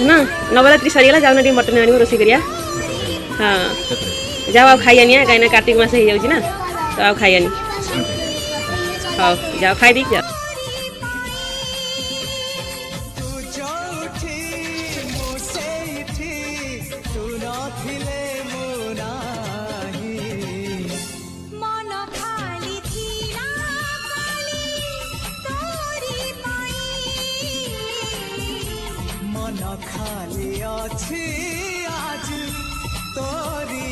ना नवरात्रि सरीगला जाऊ ना मटन आनी रोसे करिया हाँ जाओ आ खाई आनी कहीं कार्तिक मास हो जाऊँ ना तो आ खाई आनी हाँ जाओ खाई दी जाओ मन खाली अच्छी आज तोरी